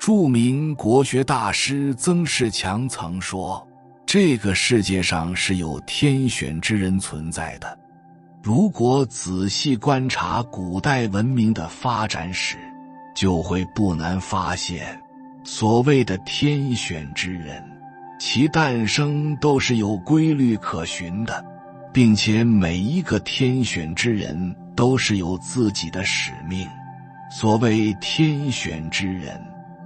著名国学大师曾仕强曾说，这个世界上是有天选之人存在的。如果仔细观察古代文明的发展史，就会不难发现，所谓的天选之人，其诞生都是有规律可循的，并且每一个天选之人都是有自己的使命。所谓天选之人，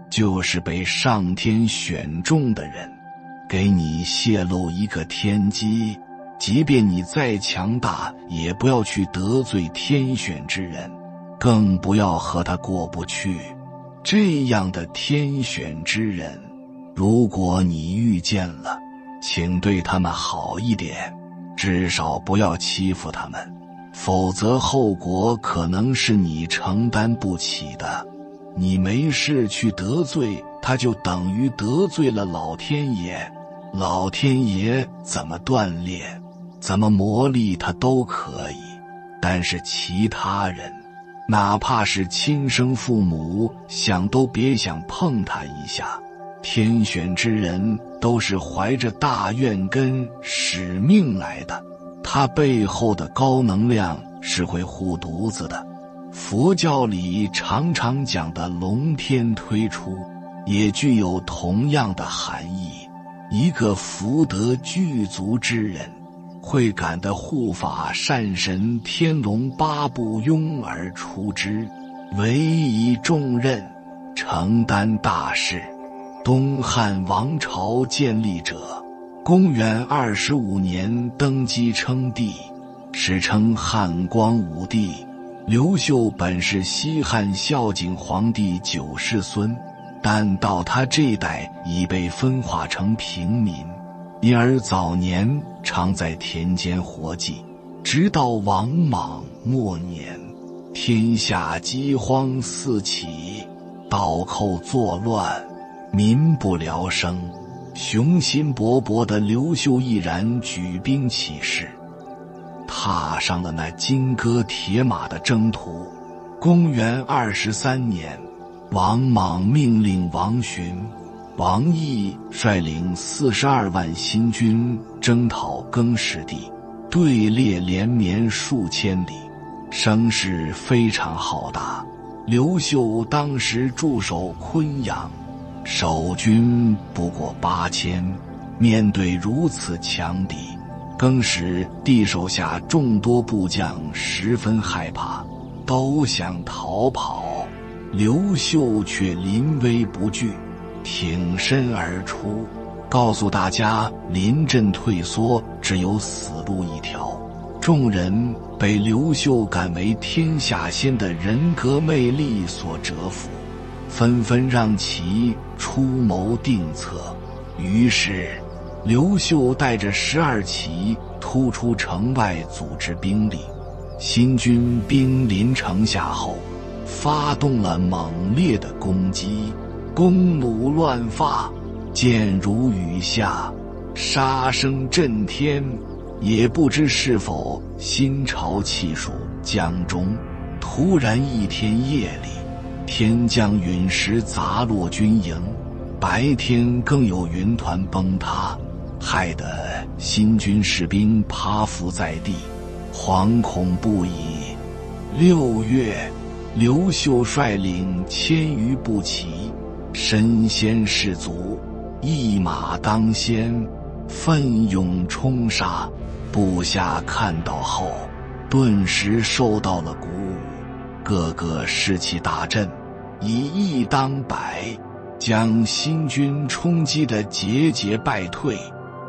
就是被上天选中的人，给你泄露一个天机，即便你再强大，也不要去得罪天选之人，更不要和他过不去。这样的天选之人，如果你遇见了，请对他们好一点，至少不要欺负他们，否则后果可能是你承担不起的。你没事去得罪他，就等于得罪了老天爷。老天爷怎么锻炼，怎么磨砺他都可以，但是其他人，哪怕是亲生父母，想都别想碰他一下。天选之人都是怀着大愿跟使命来的，他背后的高能量是会护犊子的。佛教里常常讲的龙天推出，也具有同样的含义。一个福德具足之人，会感得护法善神天龙八部拥而出之，委以重任，承担大事。东汉王朝建立者，公元25年登基称帝，史称汉光武帝。刘秀本是西汉孝景皇帝9世孙，但到他这代已被分化成平民，因而早年常在田间活计。直到王莽末年，天下饥荒四起，倒寇作乱，民不聊生，雄心勃勃的刘秀毅然举兵起事，踏上了那金戈铁马的征途。公元23年，王莽命令王寻、王毅率领42万新军征讨更始帝，队列连绵数千里，声势非常浩大。刘秀当时驻守昆阳，守军不过8000，面对如此强敌，更使帝手下众多部将十分害怕，都想逃跑。刘秀却临危不惧，挺身而出，告诉大家临阵退缩，只有死路一条。众人被刘秀敢为天下先的人格魅力所折服，纷纷让其出谋定策。于是刘秀带着12骑突出城外，组织兵力。新军兵临城下后，发动了猛烈的攻击，弓弩乱发，箭如雨下，杀声震天。也不知是否心潮气数江中，突然一天夜里，天降陨石砸落军营，白天更有云团崩塌，害得新军士兵趴伏在地，惶恐不已。6月，刘秀率领1000余步骑，身先士卒，一马当先，奋勇冲杀。部下看到后，顿时受到了鼓舞，个个士气大振，以1当100，将新军冲击得节节败退。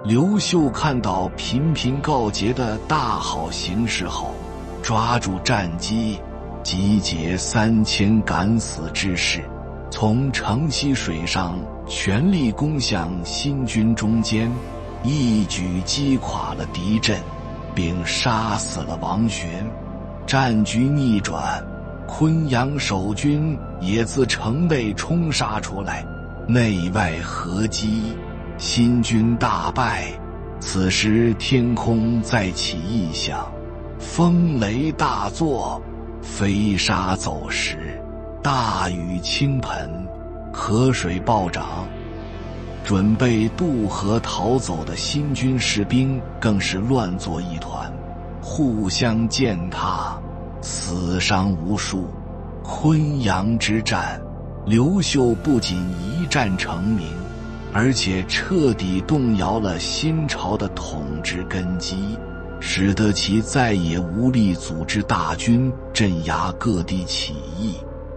刘秀看到频频告捷的大好形势后，抓住战机，集结3000敢死之士，从城西水上全力攻向新军中间，一举击垮了敌阵，并杀死了王寻。战局逆转，昆阳守军也自城内冲杀出来，内外合击，新军大败。此时天空再起异象，风雷大作，飞沙走石，大雨倾盆，河水暴涨，准备渡河逃走的新军士兵更是乱作一团，互相践踏，死伤无数。昆阳之战，刘秀不仅一战成名，而且彻底动摇了新朝的统治根基，使得其再也无力组织大军镇压各地起义，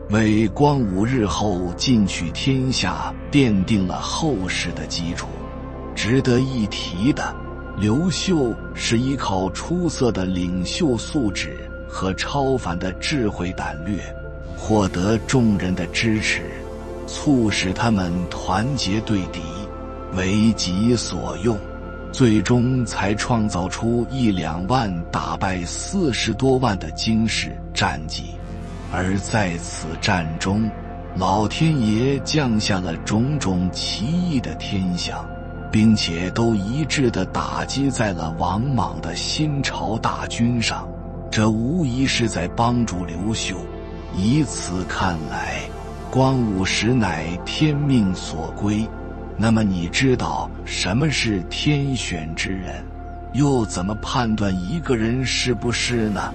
为光武日后进取天下奠定了厚实的基础。值得一提的，刘秀是依靠出色的领袖素质和超凡的智慧胆略，获得众人的支持，促使他们团结对敌，为己所用，最终才创造出1-2万打败40多万的惊世战绩。而在此战中，老天爷降下了种种奇异的天象，并且都一致地打击在了王莽的新朝大军上，这无疑是在帮助刘秀。以此看来，光武实乃天命所归。那么你知道什么是天选之人，又怎么判断一个人是不是呢？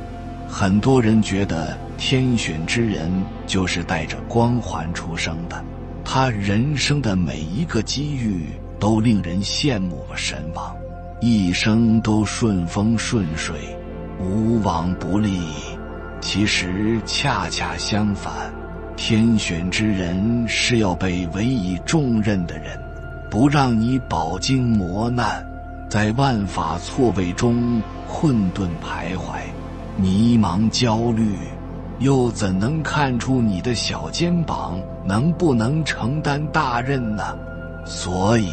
很多人觉得天选之人就是带着光环出生的，他人生的每一个机遇都令人羡慕和神往，一生都顺风顺水，无往不利。其实恰恰相反，天选之人是要被委以重任的人，不让你饱经磨难，在万法错位中困顿徘徊，迷茫焦虑，又怎能看出你的小肩膀能不能承担大任呢？所以，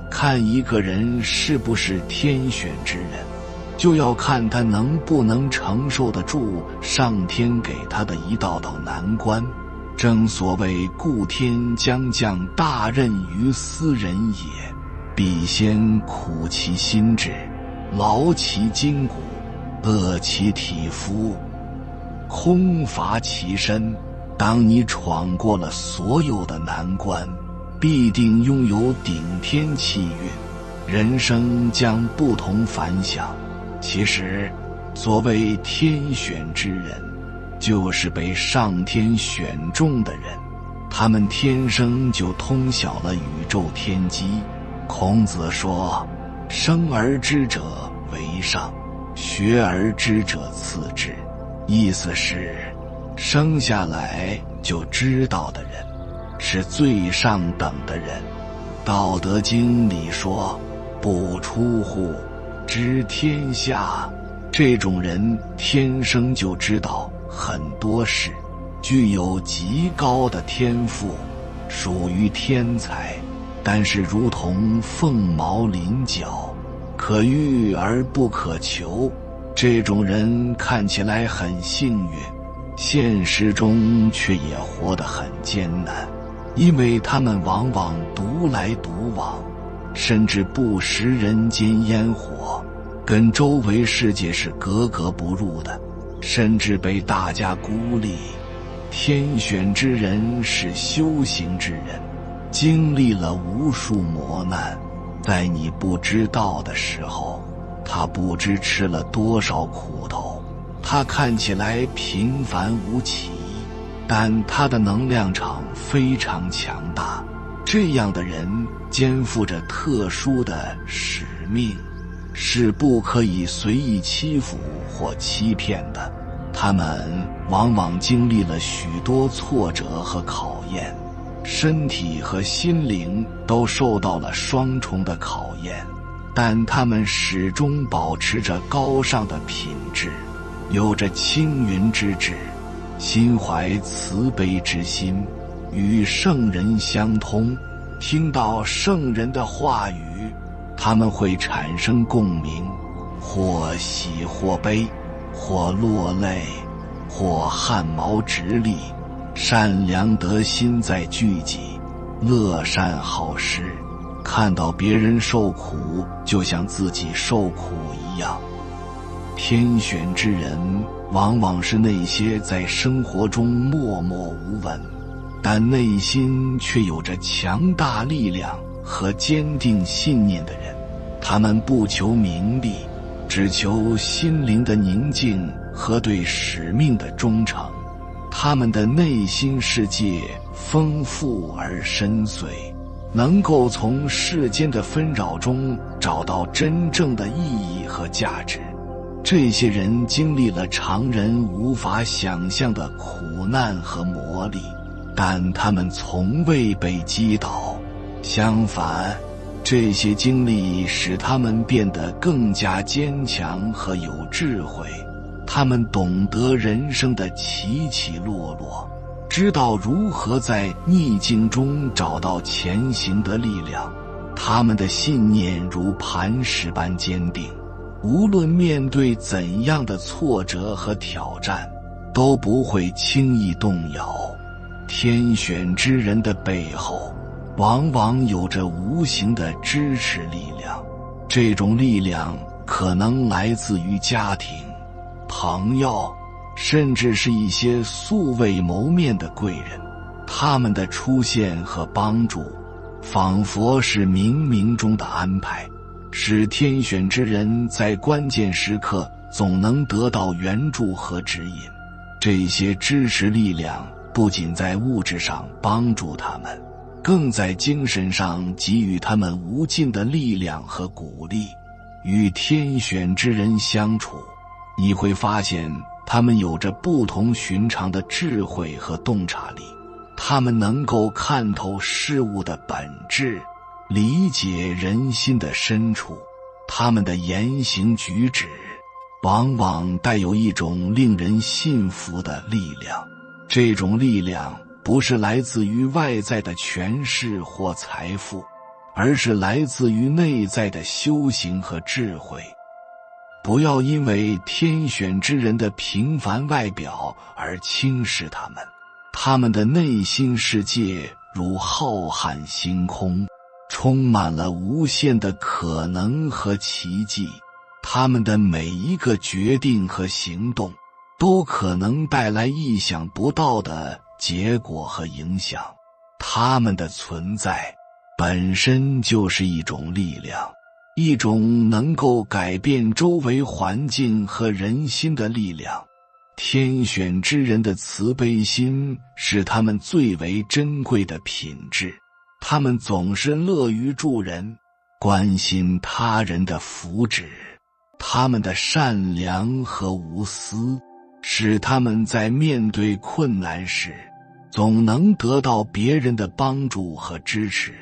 看一个人是不是天选之人，就要看他能不能承受得住上天给他的一道道难关。正所谓故天将降大任于斯人也，必先苦其心志，劳其筋骨，饿其体肤，空乏其身。当你闯过了所有的难关，必定拥有顶天气运，人生将不同凡响。其实，所谓天选之人，就是被上天选中的人，他们天生就通晓了宇宙天机。孔子说：“生而知者为上，学而知者次之。”意思是，生下来就知道的人，是最上等的人。道德经里说：“不出户，知天下。”这种人天生就知道很多事，具有极高的天赋，属于天才。但是如同凤毛麟角，可遇而不可求。这种人看起来很幸运，现实中却也活得很艰难，因为他们往往独来独往，甚至不食人间烟火，跟周围世界是格格不入的，甚至被大家孤立。天选之人是修行之人，经历了无数磨难，在你不知道的时候，他不知吃了多少苦头。他看起来平凡无奇，但他的能量场非常强大。这样的人肩负着特殊的使命，是不可以随意欺负或欺骗的。他们往往经历了许多挫折和考验，身体和心灵都受到了双重的考验，但他们始终保持着高尚的品质，有着青云之志，心怀慈悲之心，与圣人相通。听到圣人的话语，他们会产生共鸣，或喜或悲，或落泪，或汗毛直立。善良德心在聚集，乐善好施，看到别人受苦就像自己受苦一样。天选之人往往是那些在生活中默默无闻，但内心却有着强大力量和坚定信念的人。他们不求名利，只求心灵的宁静和对使命的忠诚。他们的内心世界丰富而深邃，能够从世间的纷扰中找到真正的意义和价值。这些人经历了常人无法想象的苦难和磨砺，但他们从未被击倒，相反，这些经历使他们变得更加坚强和有智慧。他们懂得人生的起起落落，知道如何在逆境中找到前行的力量。他们的信念如磐石般坚定，无论面对怎样的挫折和挑战，都不会轻易动摇。天选之人的背后往往有着无形的支持力量，这种力量可能来自于家庭、朋友，甚至是一些素未谋面的贵人。他们的出现和帮助仿佛是冥冥中的安排，使天选之人在关键时刻总能得到援助和指引。这些支持力量不仅在物质上帮助他们，更在精神上给予他们无尽的力量和鼓励。与天选之人相处，你会发现他们有着不同寻常的智慧和洞察力。他们能够看透事物的本质，理解人心的深处。他们的言行举止往往带有一种令人信服的力量，这种力量不是来自于外在的权势或财富，而是来自于内在的修行和智慧。不要因为天选之人的平凡外表而轻视他们，他们的内心世界如浩瀚星空，充满了无限的可能和奇迹。他们的每一个决定和行动都可能带来意想不到的结果和影响。他们的存在本身就是一种力量，一种能够改变周围环境和人心的力量。天选之人的慈悲心是他们最为珍贵的品质，他们总是乐于助人，关心他人的福祉。他们的善良和无私使他们在面对困难时总能得到别人的帮助和支持。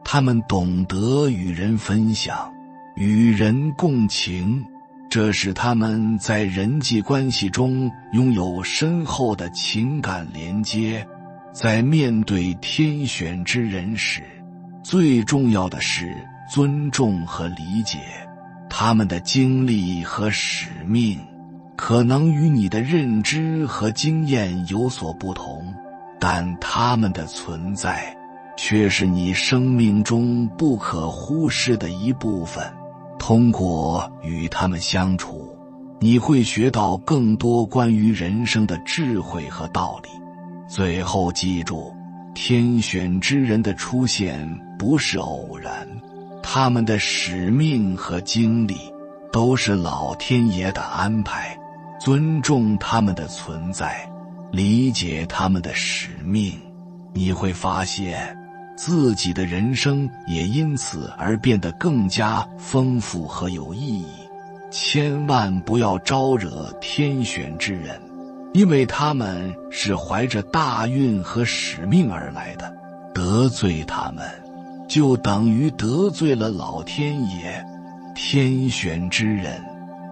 他们懂得与人分享，与人共情，这使他们在人际关系中拥有深厚的情感连接。在面对天选之人时，最重要的是尊重和理解。他们的经历和使命可能与你的认知和经验有所不同，但他们的存在却是你生命中不可忽视的一部分。通过与他们相处，你会学到更多关于人生的智慧和道理。最后记住，天选之人的出现不是偶然，他们的使命和经历都是老天爷的安排。尊重他们的存在，理解他们的使命，你会发现自己的人生也因此而变得更加丰富和有意义。千万不要招惹天选之人，因为他们是怀着大运和使命而来的，得罪他们就等于得罪了老天爷。天选之人，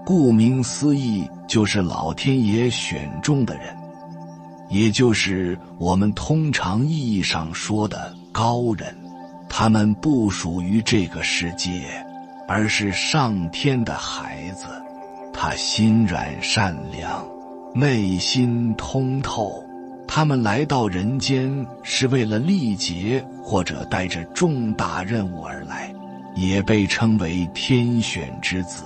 顾名思义就是老天爷选中的人，也就是我们通常意义上说的高人。他们不属于这个世界，而是上天的孩子。他心软善良，内心通透。他们来到人间是为了历劫或者带着重大任务而来，也被称为天选之子。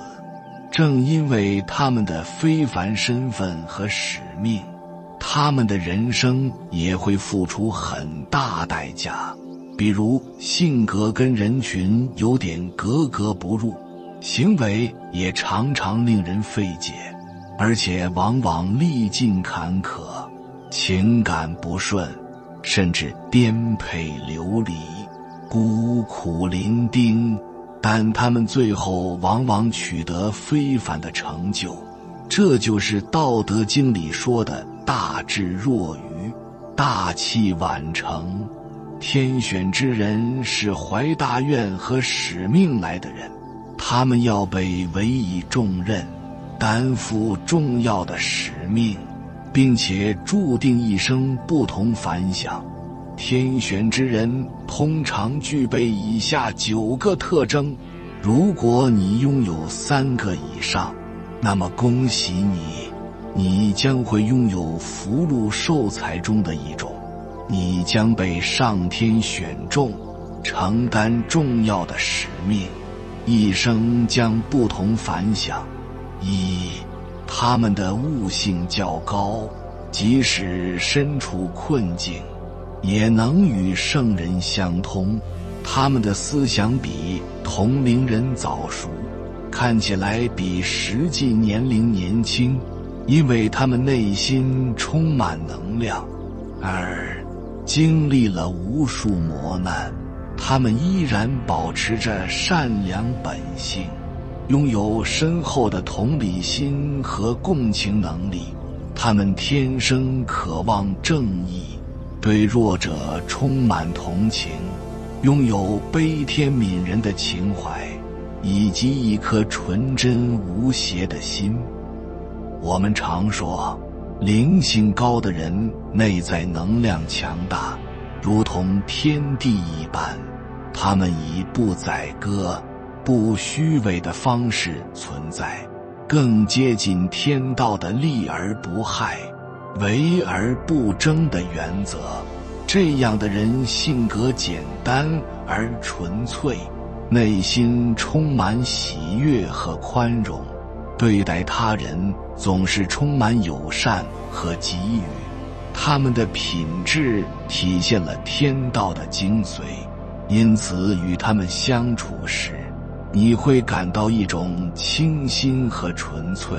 正因为他们的非凡身份和使命，他们的人生也会付出很大代价，比如性格跟人群有点格格不入，行为也常常令人费解，而且往往历尽坎坷，情感不顺，甚至颠沛流离，孤苦伶仃，但他们最后往往取得非凡的成就。这就是《道德经》里说的大智若愚，大器晚成。天选之人是怀大愿和使命来的人，他们要被委以重任，担负重要的使命，并且注定一生不同凡响。天选之人通常具备以下9个特征，如果你拥有3个以上，那么恭喜你，你将会拥有福禄寿财中的一种，你将被上天选中，承担重要的使命，一生将不同凡响。1. 他们的悟性较高，即使身处困境，也能与圣人相通。他们的思想比同龄人早熟，看起来比实际年龄年轻，因为他们内心充满能量。2. 经历了无数磨难，他们依然保持着善良本性，拥有深厚的同理心和共情能力。他们天生渴望正义，对弱者充满同情，拥有悲天悯人的情怀，以及一颗纯真无邪的心。我们常说，灵性高的人内在能量强大，如同天地一般。他们以不宰割、不虚伪的方式存在，更接近天道的利而不害、为而不争的原则。这样的人性格简单而纯粹，内心充满喜悦和宽容，对待他人总是充满友善和给予。他们的品质体现了天道的精髓，因此与他们相处时，你会感到一种清新和纯粹。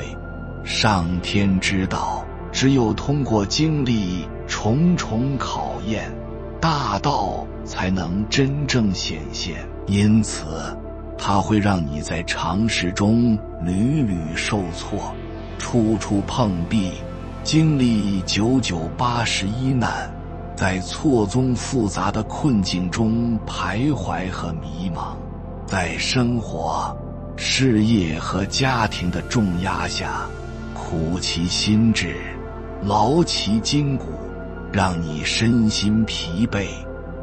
上天之道，只有通过经历重重考验，大道才能真正显现。因此，它会让你在尝试中屡屡受挫，处处碰壁，经历久久81难，在错综复杂的困境中徘徊和迷茫，在生活、事业和家庭的重压下，苦其心志，劳其筋骨，让你身心疲惫，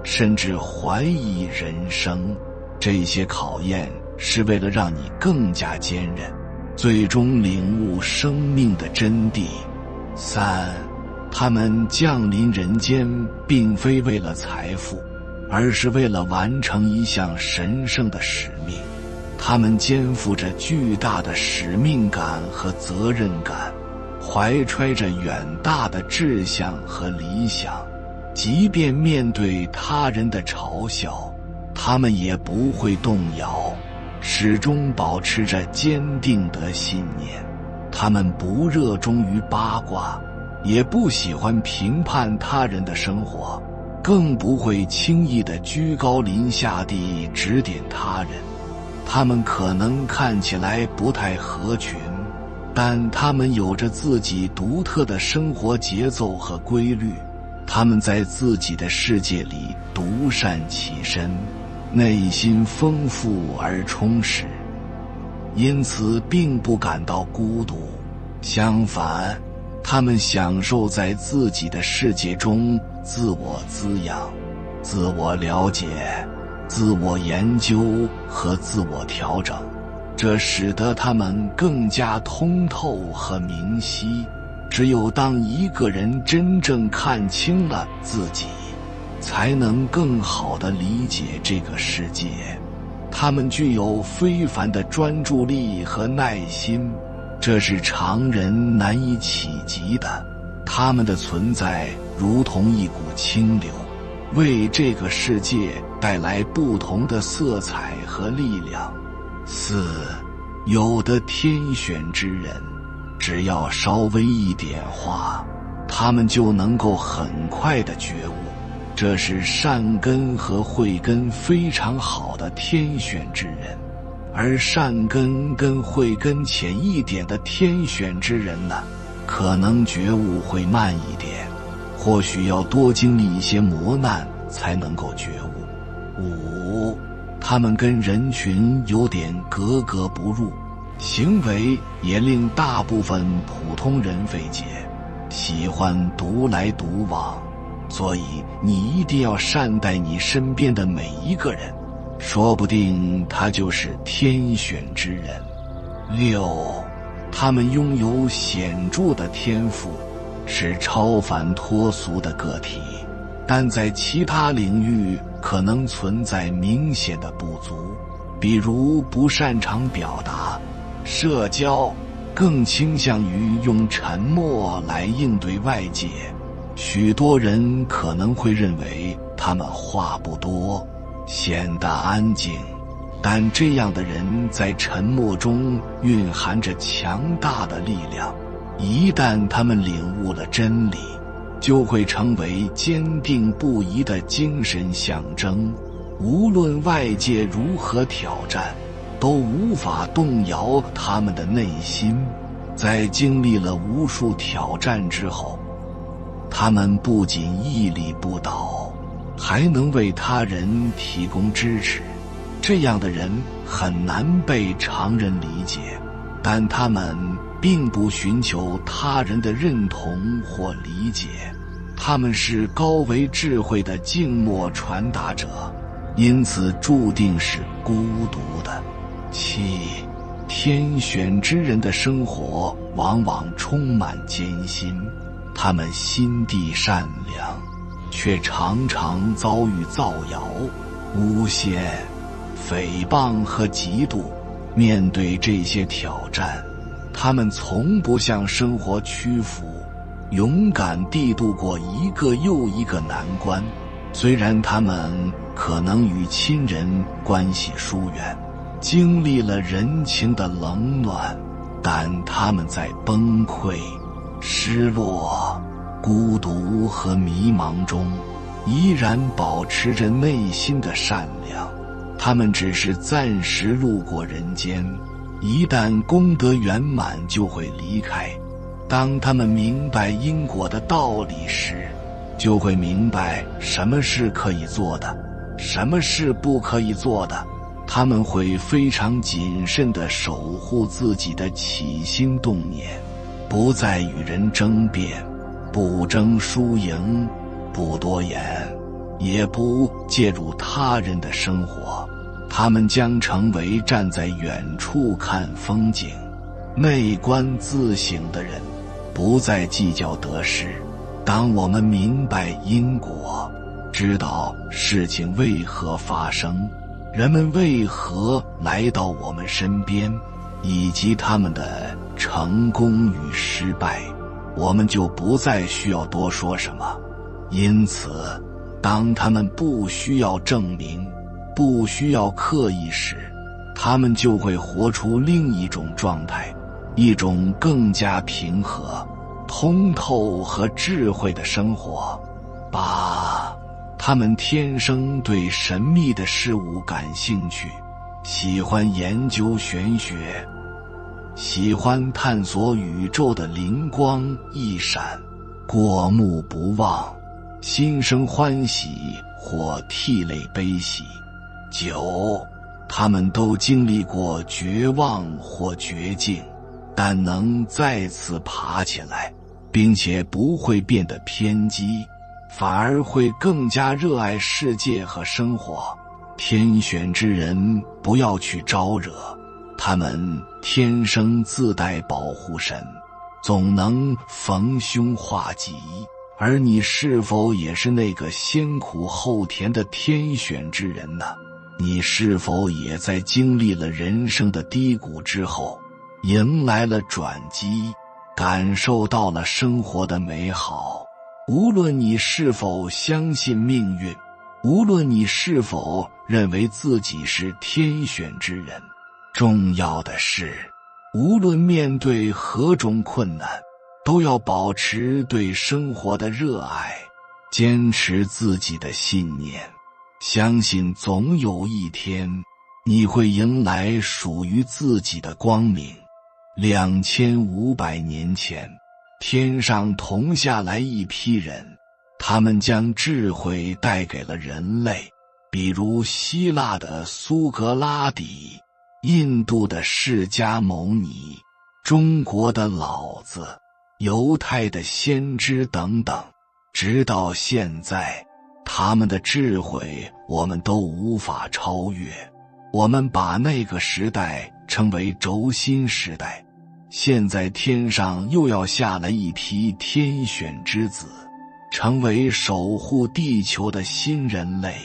甚至怀疑人生。这些考验是为了让你更加坚韧，最终领悟生命的真谛。3. 他们降临人间并非为了财富，而是为了完成一项神圣的使命。他们肩负着巨大的使命感和责任感，怀揣着远大的志向和理想，即便面对他人的嘲笑，他们也不会动摇，始终保持着坚定的信念。他们不热衷于八卦，也不喜欢评判他人的生活，更不会轻易地居高临下地指点他人。他们可能看起来不太合群，但他们有着自己独特的生活节奏和规律。他们在自己的世界里独善其身，内心丰富而充实，因此并不感到孤独。相反，他们享受在自己的世界中自我滋养、自我了解、自我研究和自我调整，这使得他们更加通透和明晰。只有当一个人真正看清了自己，才能更好地理解这个世界。他们具有非凡的专注力和耐心，这是常人难以企及的。他们的存在如同一股清流，为这个世界带来不同的色彩和力量。4. 有的天选之人，只要稍微一点化，他们就能够很快的觉悟，这是善根和慧根非常好的天选之人。而善根跟慧根浅一点的天选之人呢，可能觉悟会慢一点，或许要多经历一些磨难才能够觉悟。5. 他们跟人群有点格格不入，行为也令大部分普通人费解，喜欢独来独往，所以你一定要善待你身边的每一个人，说不定他就是天选之人。6. 他们拥有显著的天赋，是超凡脱俗的个体，但在其他领域可能存在明显的不足，比如不擅长表达、社交，更倾向于用沉默来应对外界。许多人可能会认为他们话不多，显得安静，但这样的人在沉默中蕴含着强大的力量，一旦他们领悟了真理，就会成为坚定不移的精神象征，无论外界如何挑战，都无法动摇他们的内心。在经历了无数挑战之后，他们不仅屹立不倒，还能为他人提供支持。这样的人很难被常人理解，但他们并不寻求他人的认同或理解，他们是高维智慧的静默传达者，因此注定是孤独的。7. 天选之人的生活往往充满艰辛，他们心地善良，却常常遭遇造谣、诬陷、诽谤和嫉妒。面对这些挑战，他们从不向生活屈服，勇敢地度过一个又一个难关。虽然他们可能与亲人关系疏远，经历了人情的冷暖，但他们在崩溃、失落、孤独和迷茫中依然保持着内心的善良。他们只是暂时路过人间，一旦功德圆满就会离开。当他们明白因果的道理时，就会明白什么是可以做的，什么是不可以做的。他们会非常谨慎地守护自己的起心动念，不再与人争辩，不争输赢，不多言，也不介入他人的生活。他们将成为站在远处看风景、内观自省的人，不再计较得失。当我们明白因果，知道事情为何发生，人们为何来到我们身边，以及他们的成功与失败，我们就不再需要多说什么。因此，当他们不需要证明，不需要刻意时，他们就会活出另一种状态，一种更加平和、通透和智慧的生活。8. 他们天生对神秘的事物感兴趣，喜欢研究玄学，喜欢探索宇宙的灵光一闪，过目不忘，心生欢喜或涕泪悲喜。9. 他们都经历过绝望或绝境，但能再次爬起来，并且不会变得偏激，反而会更加热爱世界和生活。天选之人不要去招惹，他们天生自带保护神，总能逢凶化吉。而你是否也是那个先苦后甜的天选之人呢？你是否也在经历了人生的低谷之后，迎来了转机，感受到了生活的美好。无论你是否相信命运，无论你是否认为自己是天选之人，重要的是，无论面对何种困难，都要保持对生活的热爱，坚持自己的信念，相信总有一天，你会迎来属于自己的光明。2500年前，天上同下来一批人，他们将智慧带给了人类，比如希腊的苏格拉底，印度的释迦牟尼，中国的老子，犹太的先知等等。直到现在，他们的智慧我们都无法超越。我们把那个时代称为轴心时代。现在天上又要下来一批天选之子，成为守护地球的新人类。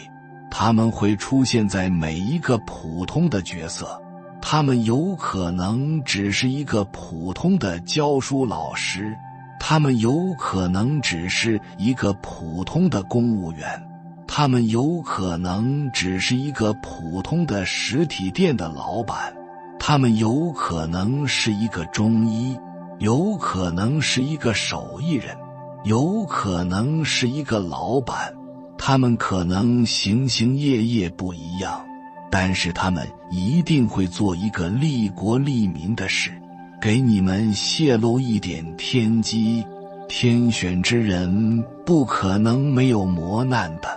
他们会出现在每一个普通的角色，他们有可能只是一个普通的教书老师，他们有可能只是一个普通的公务员，他们有可能只是一个普通的实体店的老板，他们有可能是一个中医，有可能是一个手艺人，有可能是一个老板。他们可能行行业业不一样，但是他们一定会做一个利国利民的事。给你们泄露一点天机，天选之人不可能没有磨难的。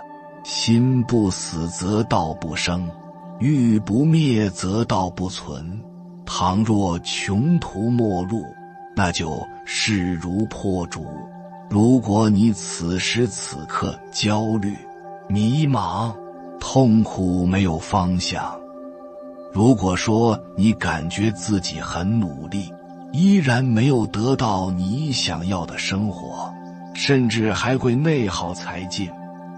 心不死则道不生，欲不灭则道不存。倘若穷途末路，那就势如破竹。如果你此时此刻焦虑、迷茫、痛苦没有方向，如果说你感觉自己很努力，依然没有得到你想要的生活，甚至还会内耗才尽，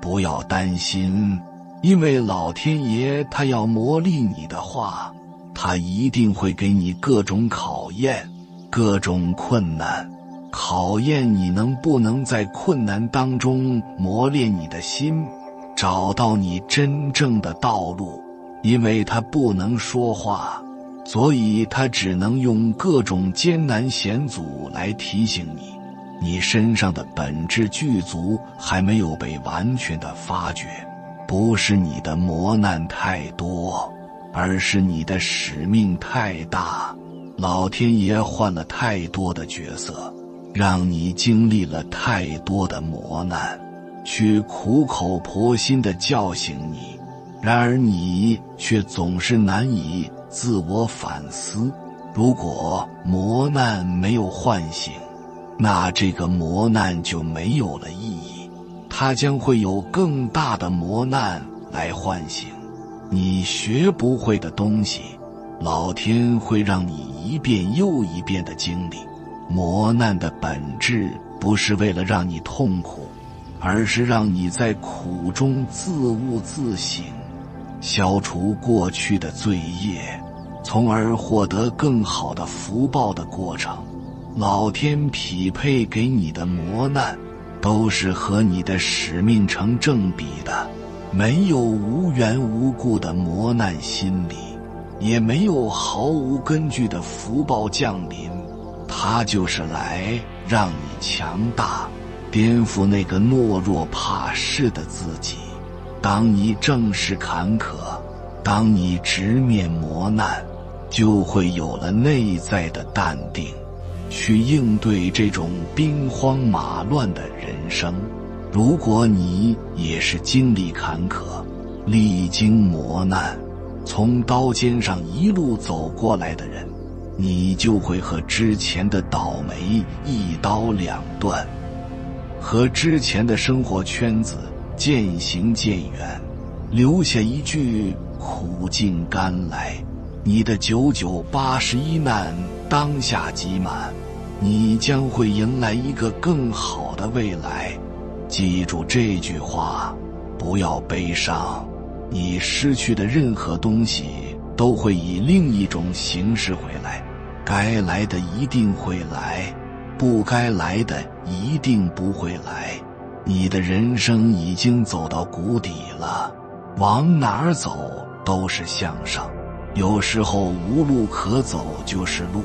不要担心，因为老天爷他要磨砺你的话，他一定会给你各种考验，各种困难，考验你能不能在困难当中磨练你的心，找到你真正的道路。因为他不能说话，所以他只能用各种艰难险阻来提醒你，你身上的本质具足还没有被完全的发掘。不是你的磨难太多，而是你的使命太大。老天爷换了太多的角色，让你经历了太多的磨难，去苦口婆心地叫醒你，然而你却总是难以自我反思。如果磨难没有唤醒，那这个磨难就没有了意义，它将会有更大的磨难来唤醒。你学不会的东西，老天会让你一遍又一遍的经历。磨难的本质不是为了让你痛苦，而是让你在苦中自悟自省，消除过去的罪业，从而获得更好的福报的过程。老天匹配给你的磨难，都是和你的使命成正比的。没有无缘无故的磨难心理，也没有毫无根据的福报降临，它就是来让你强大，颠覆那个懦弱怕事的自己。当你正视坎坷，当你直面磨难，就会有了内在的淡定，去应对这种兵荒马乱的人生。如果你也是经历坎坷，历经磨难，从刀尖上一路走过来的人，你就会和之前的倒霉一刀两断，和之前的生活圈子渐行渐远，留下一句苦尽甘来。你的9981难当下即满，你将会迎来一个更好的未来。记住这句话，不要悲伤，你失去的任何东西都会以另一种形式回来，该来的一定会来，不该来的一定不会来。你的人生已经走到谷底了，往哪儿走都是向上。有时候无路可走就是路，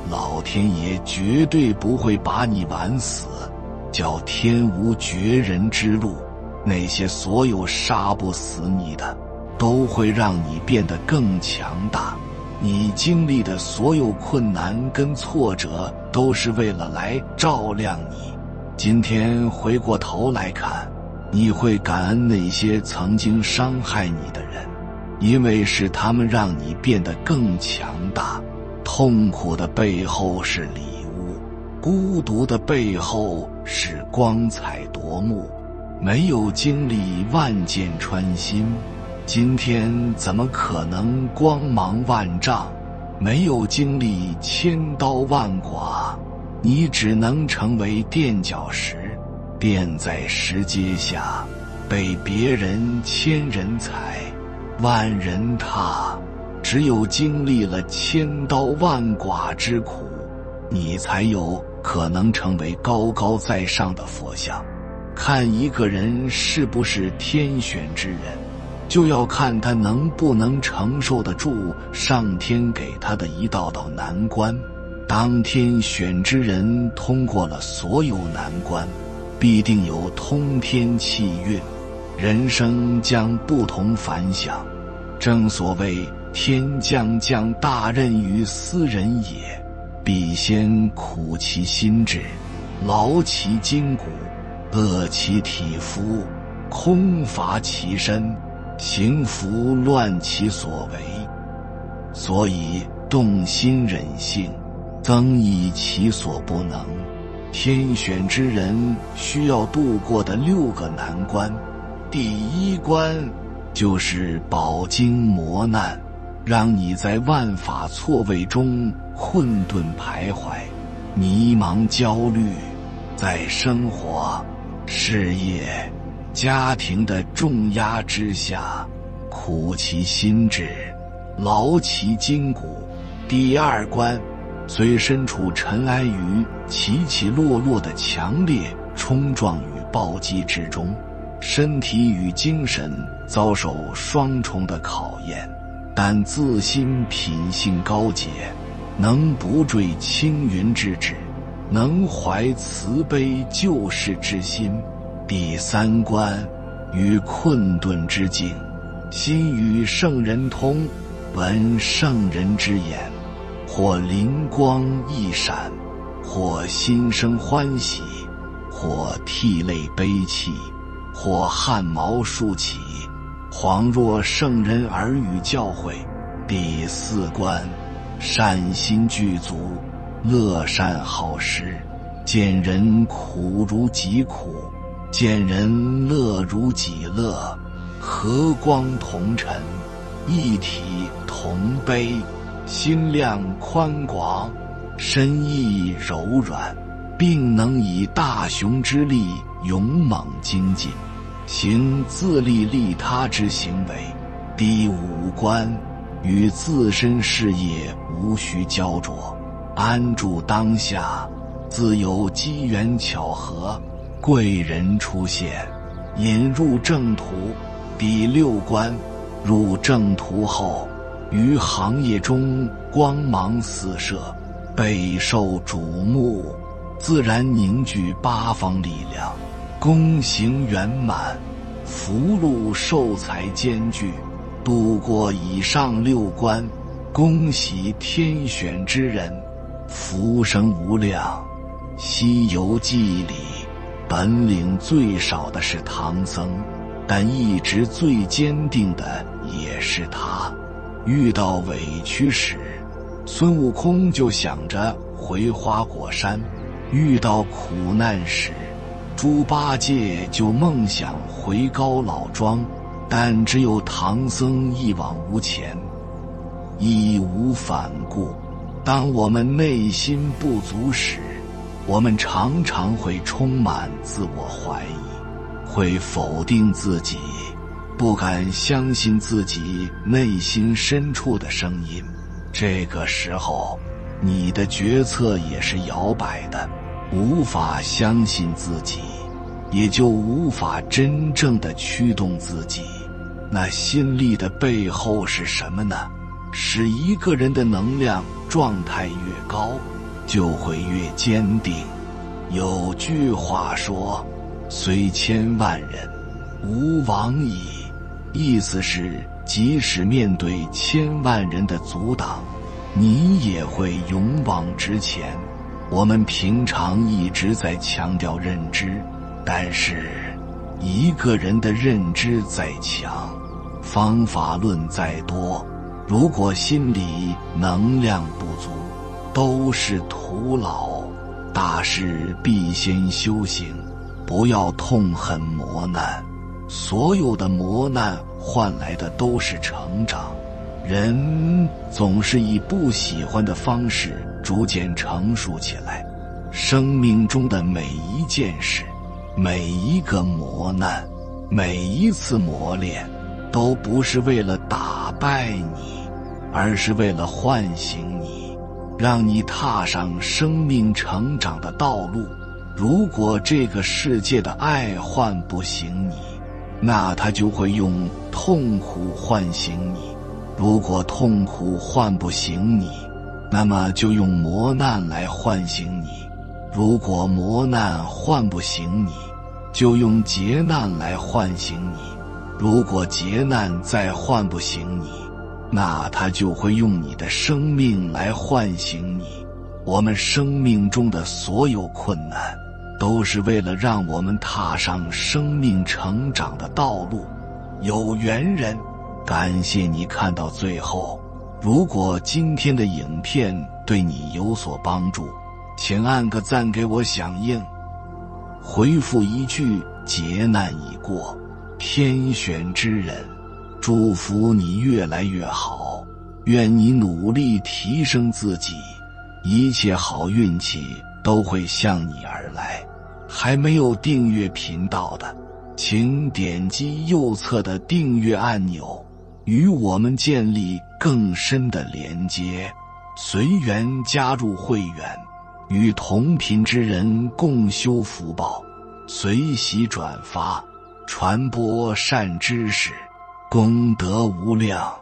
老天爷绝对不会把你玩死，叫天无绝人之路。那些所有杀不死你的，都会让你变得更强大。你经历的所有困难跟挫折，都是为了来照亮你。今天回过头来看，你会感恩那些曾经伤害你的人，因为是他们让你变得更强大。痛苦的背后是礼物，孤独的背后是光彩夺目。没有经历万箭穿心，今天怎么可能光芒万丈？没有经历千刀万剐，你只能成为垫脚石，垫在石阶下，被别人千人踩，万人踏。只有经历了千刀万剐之苦，你才有可能成为高高在上的佛像。看一个人是不是天选之人，就要看他能不能承受得住上天给他的一道道难关。当天选之人通过了所有难关，必定有通天气运，人生将不同凡响。正所谓天将降大任于斯人也，必先苦其心志，劳其筋骨，饿其体肤，空乏其身，行拂乱其所为。所以动心忍性，增益其所不能。天选之人需要度过的6个难关，第1关就是饱经磨难，让你在万法错位中困顿徘徊，迷茫焦虑，在生活、事业、家庭的重压之下，苦其心志，劳其筋骨。第2关，虽身处尘埃于起起落落的强烈冲撞与暴击之中，身体与精神遭受双重的考验，但自心品性高洁，能不坠青云之志，能怀慈悲救世之心。第3关，于困顿之境，心与圣人通，闻圣人之言，或灵光一闪，或心生欢喜，或涕泪悲泣，或汗毛竖起，恍若圣人耳语教诲。第4关，善心具足，乐善好施，见人苦如己苦，见人乐如己乐，和光同尘，一体同悲，心量宽广，身意柔软，并能以大雄之力勇猛精进，行自利利他之行为。第5关，与自身事业无需焦灼，安住当下，自有机缘巧合，贵人出现，引入正途。第6关，入正途后，于行业中光芒四射，备受瞩目，自然凝聚8方力量，功行圆满，福禄寿财兼具。度过以上6关，恭喜天选之人，福生无量。《西游记》里本领最少的是唐僧，但意志最坚定的也是他。遇到委屈时，孙悟空就想着回花果山；遇到苦难时，猪八戒就梦想回高老庄。但只有唐僧一往无前，义无反顾。当我们内心不足时，我们常常会充满自我怀疑，会否定自己，不敢相信自己内心深处的声音。这个时候，你的决策也是摇摆的。无法相信自己，也就无法真正的驱动自己。那心力的背后是什么呢？使一个人的能量状态越高，就会越坚定。有句话说，虽千万人，吾往矣。意思是，即使面对千万人的阻挡，你也会勇往直前。我们平常一直在强调认知，但是一个人的认知再强，方法论再多，如果心里能量不足，都是徒劳。大事必先修行，不要痛恨磨难，所有的磨难换来的都是成长。人总是以不喜欢的方式逐渐成熟起来。生命中的每一件事，每一个磨难，每一次磨练，都不是为了打败你，而是为了唤醒你，让你踏上生命成长的道路。如果这个世界的爱唤不醒你，那它就会用痛苦唤醒你；如果痛苦唤不醒你，那么就用磨难来唤醒你；如果磨难唤不醒你，就用劫难来唤醒你；如果劫难再唤不醒你，那它就会用你的生命来唤醒你。我们生命中的所有困难，都是为了让我们踏上生命成长的道路。有缘人，感谢你看到最后。如果今天的影片对你有所帮助，请按个赞给我响应，回复一句劫难已过，天选之人。祝福你越来越好，愿你努力提升自己，一切好运气都会向你而来。还没有订阅频道的，请点击右侧的订阅按钮，与我们建立更深的连接。随缘加入会员，与同频之人共修福报，随喜转发，传播善知识，功德无量。